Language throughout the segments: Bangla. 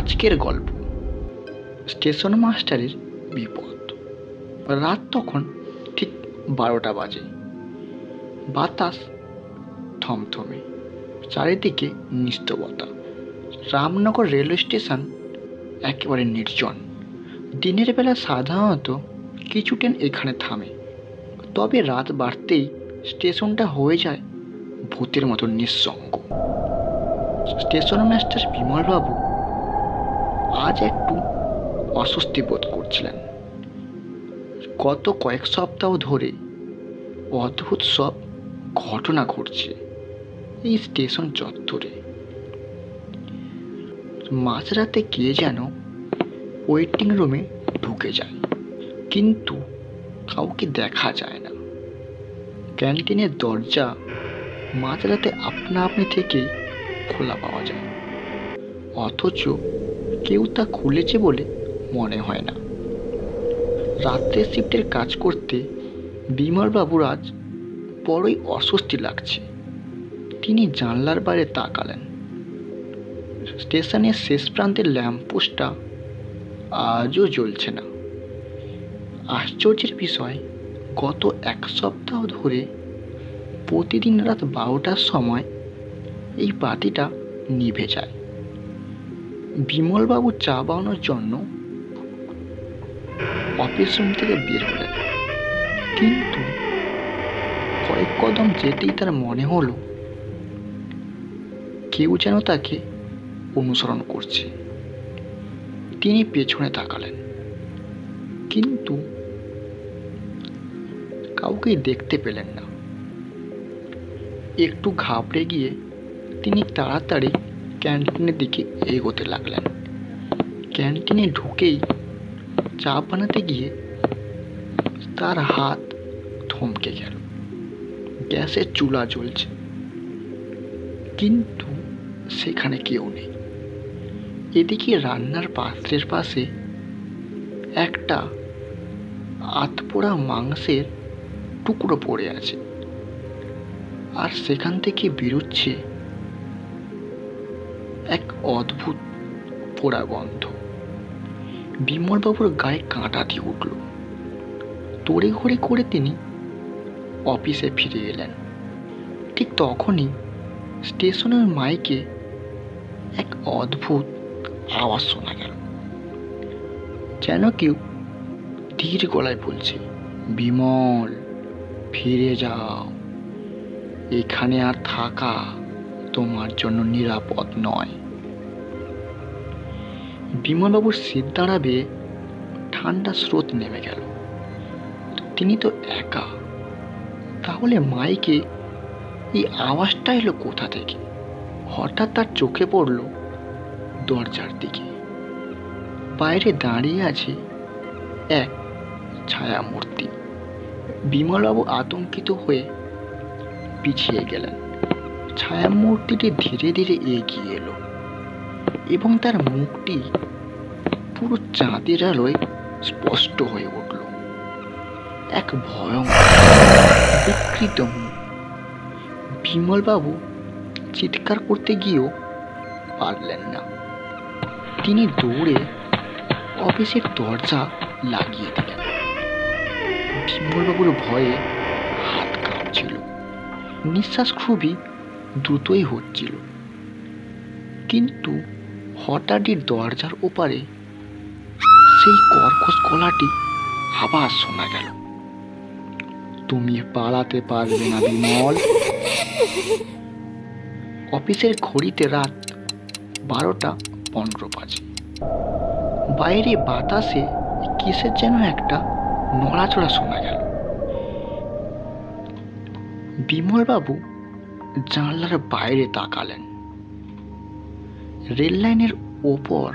আজকের গল্প স্টেশন মাস্টারের বিপদ। রাত তখন ঠিক 12টা বাজে। বাতাস থমথমে, চারিদিকে নিস্তবতা। রামনগর রেলওয়ে স্টেশন একেবারে নির্জন। দিনের বেলা সাধারণত কিছু ট্রেন এখানে থামে, তবে রাত বাড়তেই স্টেশনটা হয়ে যায় ভূতের মতো নিঃসঙ্গ। স্টেশন মাস্টার বিমলবাবু আজ একটু অস্বস্তি বোধ করছিলেন। গত কয়েক সপ্তাহ ধরে অদ্ভুত সব ঘটনা ঘটছে এই স্টেশন চত্বরে। মাঝরাতে কে যেন ওয়েটিং রুমে ঢুকে যায়, কিন্তু কাউকে দেখা যায় না। ক্যান্টিনের দরজা মাঝরাতে আপনা আপনি থেকেই খোলা পাওয়া যায়, অথচ কেউ তা খুলেছে বলে মনে হয় না। রাত্রের শিফটের কাজ করতে বিমলবাবুর আজ বড়ই অস্বস্তি লাগছে। তিনি জানলার বাইরে তাকালেন। স্টেশনের শেষ প্রান্তের ল্যাম্পপোস্টটা আজও জ্বলছে না। আশ্চর্যের বিষয়, গত এক সপ্তাহ ধরে প্রতিদিন রাত 12টার সময় এই বাতিটা নিভে যায়। বিমলবাবু চা বানানোর জন্য অফিস রুম থেকে বের হলেন, কিন্তু কয়েক কদম যেতেই তার মনে হলো কেউ যেন তাকে অনুসরণ করছে। তিনি পেছনে তাকালেন, কিন্তু কাউকে দেখতে পেলেন না। একটু ঘাবড়ে গিয়ে তিনি তাড়াতাড়ি ক্যান্টিনের দিকে এগোতে লাগলেন। ক্যান্টিনে ঢুকেই চা বানাতে গিয়ে তার হাত থমকে গেল। গ্যাসের চুলা জ্বলছে, কিন্তু সেখানে কেউ নেই। এদিকে রান্নার পাত্রের পাশে একটা আধপোড়া মাংসের টুকরো পড়ে আছে, আর সেখান থেকে বেরোচ্ছে এক অদ্ভুত পোড়া গন্ধ। বিমলবাবুর গায়ে কাঁটা দিয়ে উঠল। তড়িঘড়ি করে তিনি অফিসে ফিরে এলেন। ঠিক তখনই স্টেশনের মাইকে এক অদ্ভুত আওয়াজ শোনা গেল, যেন কেউ ধীর গলায় বলছে, বিমল, ফিরে যাও, এখানে আর থাকা তোমার জন্য নিরাপদ নয়। বিমলবাবুর শীত দাঁড়াবে ঠান্ডা স্রোত নেমে গেল। তিনি তো একা, তাহলে মাইকে এই আওয়াজটা এলো কোথা থেকে? হঠাৎ তার চোখে পড়ল দরজার দিকে। বাইরে দাঁড়িয়ে আছে এক ছায়ামূর্তি। বিমলবাবু আতঙ্কিত হয়ে পিছিয়ে গেলেন। ছায়ামূর্তিটি ধীরে ধীরে এগিয়ে এলো এবং তার মুখটি পুরো চাঁদের আলোয় স্পষ্ট হয়ে উঠল। এক ভয়ঙ্কর বিকৃত মুখ। বিমলবাবু চিৎকার করতে গিয়েও পারলেন না। তিনি দৌড়ে অফিসের দরজা লাগিয়ে দিলেন। বিমলবাবুর ভয়ে হাত কাঁপছিল, নিঃশ্বাস খুবই দ্রুতই হচ্ছিল। কিন্তু হঠাৎই দরজার ওপারে সেই কর্কশ গলাটি আবার শোনা গেল, তুমি পালাতে পারবে না বিমল। অফিসের ঘড়িতে রাত 12:15 বাজে। বাইরে বাতাসে কিসের যেন একটা নড়াচড়া শোনা গেল। বিমলবাবু জানলার বাইরে তাকালেন। রেল লাইনের ওপর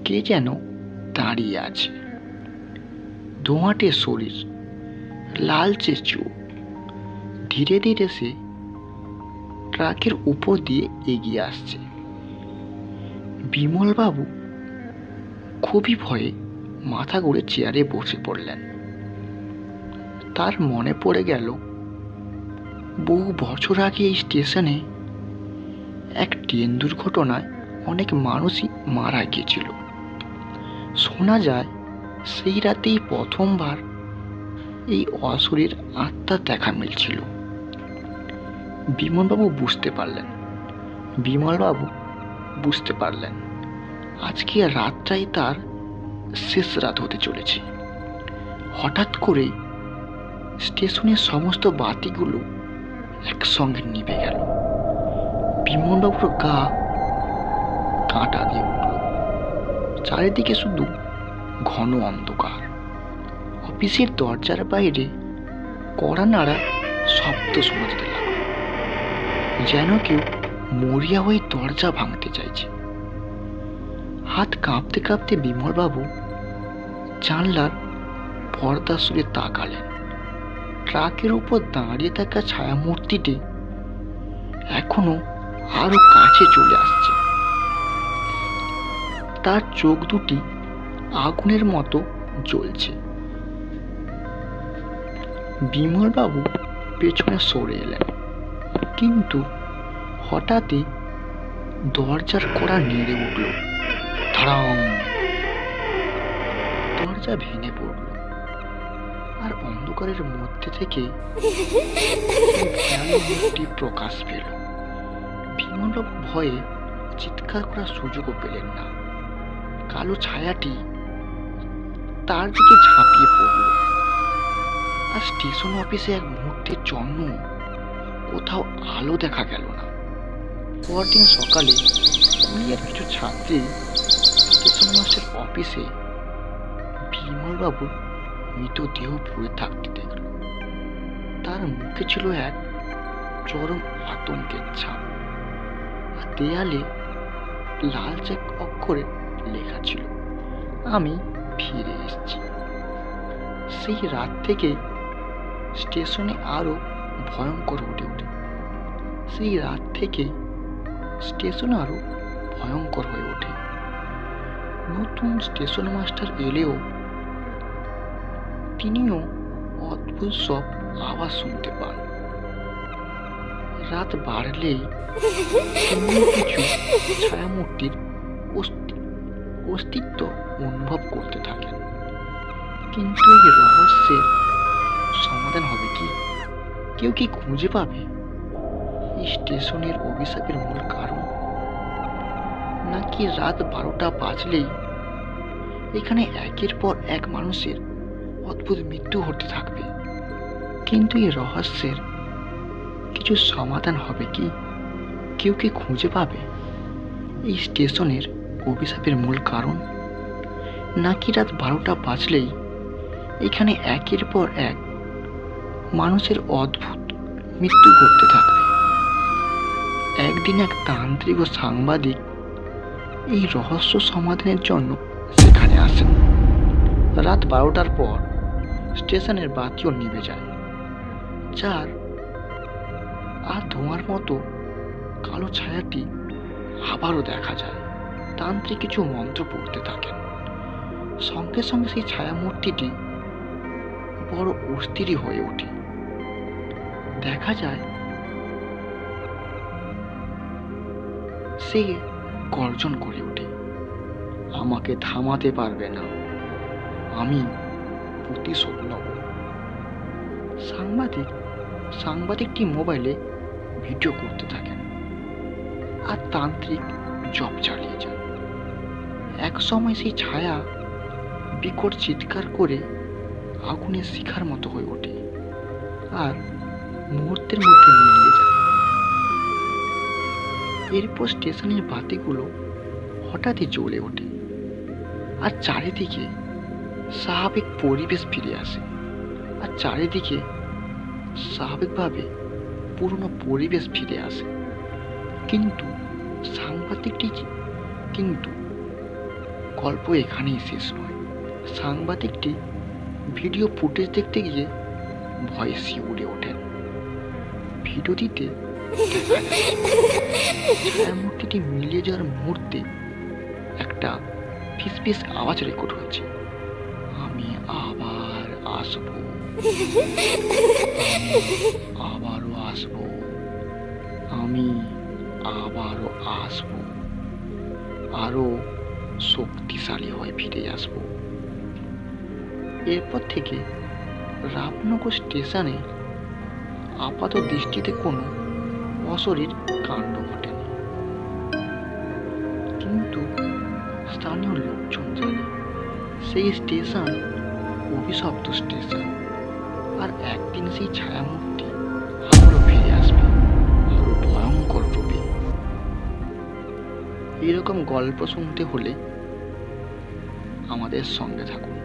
কে যেন দাঁড়িয়ে আছে। ধোঁয়াটে শরীর, লালচে চোখ। ধীরে ধীরে সে ট্রাকের উপর দিয়ে এগিয়ে আসছে। বিমলবাবু খুবই ভয়ে মাথা ঘুরে চেয়ারে বসে পড়লেন। তার মনে পড়ে গেল বহু বছর আগে এই স্টেশনে এক ট্রেন দুর্ঘটনায় অনেক মানুষই মারা গিয়েছিল। শোনা যায় সেই রাতেই প্রথমবার এই অশরীর আত্মার দেখা মিলছিল। বিমলবাবু বুঝতে পারলেন আজকে রাতটাই তার শেষ রাত হতে চলেছে। হঠাৎ করে স্টেশনের সমস্ত বাতিগুলো একসঙ্গে নিভে গেল। বিমলবাবুর গা কাঁটা দিয়ে উঠল। চারিদিকে শুধু ঘন অন্ধকার। অফিসের দরজার বাইরে কড়া নাড়া শব্দ শোনা যেতে লাগলো, যেন কেউ মরিয়া হয়ে দরজা ভাঙতে চাইছে। হাত কাঁপতে কাঁপতে বিমলবাবু জানলার পর্দা সরে তাকালেন। ট্রাকের উপর দাঁড়িয়ে থাকা ছায়ামূর্তিটি এখনো আরো কাছে চলে আসছে। তার চোখ দুটি আগুনের মতো জ্বলছে। বিমলবাবু পেছনে সরে এলেন, কিন্তু হঠাৎই দরজার কড়া নেড়ে উঠল। ধাড়াম! দরজা ভেঙে পড়ল, আর অন্ধকারের মধ্যে থেকে মূর্তি প্রকাশ পেল। বিমলবাবু ভয়ে চিৎকার করার সুযোগও পেলেন না। কালো ছায়াটি তার দিকে ঝাঁপিয়ে পড়ল, আর স্টেশন অফিসে এক মুহূর্তের জন্য কোথাও আলো দেখা গেল না। পরদিন সকালে স্কুলের কিছু ছাত্রী স্টেশন মাস্টার অফিসে বিমলবাবুর মৃতদেহ পড়ে থাকতে দেখল। তার মুখে ছিল এক চরম আতঙ্কের ছাপ, আর দেয়ালে লালচে অক্ষরে লেখা ছিল, আমি ফিরে এসেছি। সেই রাত থেকে স্টেশনে আরো ভয়ঙ্কর হয়ে ওঠে। নতুন স্টেশন মাস্টার এলেও তিনিও অদ্ভুত সব আওয়াজ শুনতে পান। রাত বাড়লেই কিছু ছায়ামূর্তির অস্তিত্ব অনুভব করতে থাকেন। কিন্তু এই রহস্যের সমাধান হবে কি? কেউ কি খুঁজে পাবে এই স্টেশনের অভিশাপের মূল কারণ? নাকি রাত 12টা বাজলেই এখানে একের পর এক মানুষের অদ্ভুত মৃত্যু হতে থাকবে? কিন্তু এই রহস্যের কিছু সমাধান হবে কি? কেউ কি খুঁজে পাবে এই স্টেশনের অভিশাপের মূল কারণ? নাকি রাত 12টা বাজলেই এখানে একের পর এক মানুষের অদ্ভুত মৃত্যু ঘটতে থাকবে? একদিন এক তান্ত্রিক ও সাংবাদিক এই রহস্য সমাধানের জন্য সেখানে আসেন। রাত 12টার পর স্টেশনের বাতিও নিভে যায়, যার আর ধোঁয়ার মতো কালো ছায়াটি আবারও দেখা যায়। তান্ত্রিক কিছু মন্ত্র পড়তে থাকেন। সঙ্গে সঙ্গে সেই ছায়ামূর্তিটি বড় অস্থির হয়ে ওঠে। দেখা যায় সে গর্জন করে ওঠে, আমাকে থামাতে পারবে না, আমি প্রতিশোধ নেব। সাংবাদিকটি মোবাইলে ভিডিও করতে থাকেন, আর তান্ত্রিক জপ চালিয়ে যান। এক সময় সেই ছায়া বিকট চিৎকার করে আগুনের শিখার মতো হয়ে ওঠে, আর মুহূর্তের মধ্যে মিলিয়ে যায়। এরপর স্টেশনের বাতিগুলো হঠাৎই জ্বলে ওঠে, আর চারিদিকে স্বাভাবিক পরিবেশ ফিরে আসে। স্বাভাবিকভাবে পুরনো পরিবেশ ফিরে আসে। কিন্তু গল্প এখানেই শেষ নয়। সাংবাদিকটি ভিডিও ফুটেজ দেখতে গিয়ে ভয়ে শিউরে ওঠেন। ভিডিওটিতে ছায়ামূর্তিটি মিলিয়ে যাওয়ার মুহূর্তে একটা ফিসফিস আওয়াজ রেকর্ড হয়েছে, আমি আবার আসবো, আমি আবারও আসবো। আরো শক্তিশালী হয়ে ফিরে আসব। এরপর থেকে রামনগর স্টেশনে আপাত দৃষ্টিতে কোনো অশরীর কাণ্ড ঘটেনি, কিন্তু স্থানীয় লোকজন জানে সেই স্টেশন অভিশপ্ত স্টেশন, আর একদিন সেই ছায়ামূর্তি আবারও ফিরে আসবে আরো ভয়ঙ্কর রূপে। এরকম গল্প শুনতে হলে আমাদের সঙ্গে থাকুন।